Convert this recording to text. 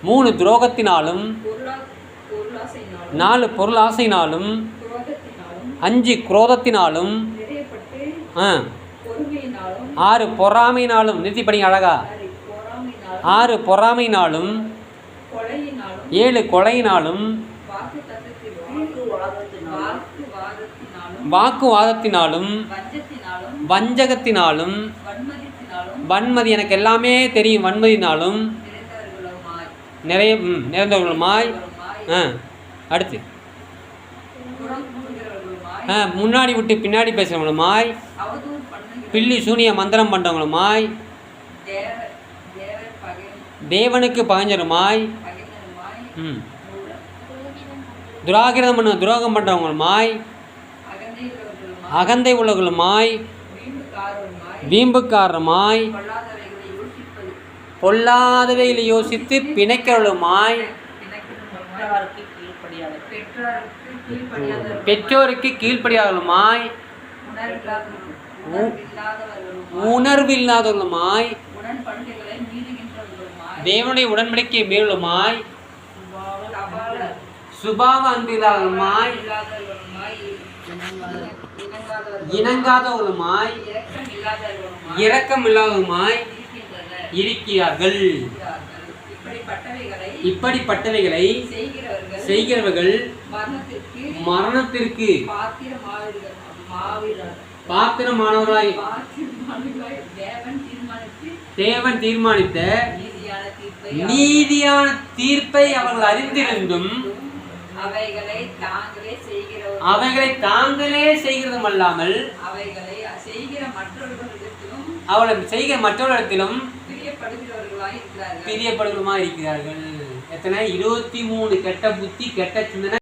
3 துரோகத்தினாலும் 4 பொருளாசையினாலும் 5 குரோதத்தினாலும் 6 பொறாமையினாலும் நிறுத்தி படிங்க அழகா 6 பொறாமையினாலும் 7 கொலையினாலும் வாக்குவாதத்தினாலும் வஞ்சகத்தினாலும் வன்மதி எனக்கு எல்லாமே தெரியும் வன்மதினாலும் நிறைந்தவர்களுமாய் அடுத்து முன்னாடி விட்டு பின்னாடி பேசுகிறவங்களுமாய் பில்லி சூனிய மந்திரம் பண்ணுறவங்களுமாய் தேவனுக்கு பகைஞருமாய் துரோகம் பண்ணுறவங்களுமாய் அகந்தை உள்ளவர்களுமாய் வீம்புக்காரருமாய் பொல்லாதவைகளை யோசித்து பிணைக்கிறவர்களுமாய் பெற்றோருக்கு கீழ்ப்படியாதவர்களுமாய் உணர்வில்லாதவர்களுமாய் தேவனுடைய உடன்படிக்கை மீறலுமாய் சுபாவ அன்பில்லாதவர்களுமாய் இணங்காதவர்களுமாய் இரக்கம் இல்லாதவர்களுமாய் இருக்கிறார்கள். இப்படிப்பட்டவைகளை செய்கிறவர்கள் மரணத்திற்கு பாத்திரமானவர்களாய் தேவன் தீர்மானித்த நீதியான தீர்ப்பை அவர்கள் அறிந்திருந்தும் அவைகளை தாங்களே செய்கிறதும் அல்லாமல் அவளை செய்கிற மற்றவர்களிடத்திலும் பிரியப்படுகிறவர்களாய் இருக்கிறார்கள். எத்தனை 23 கெட்ட புத்தி கெட்ட சிந்தனை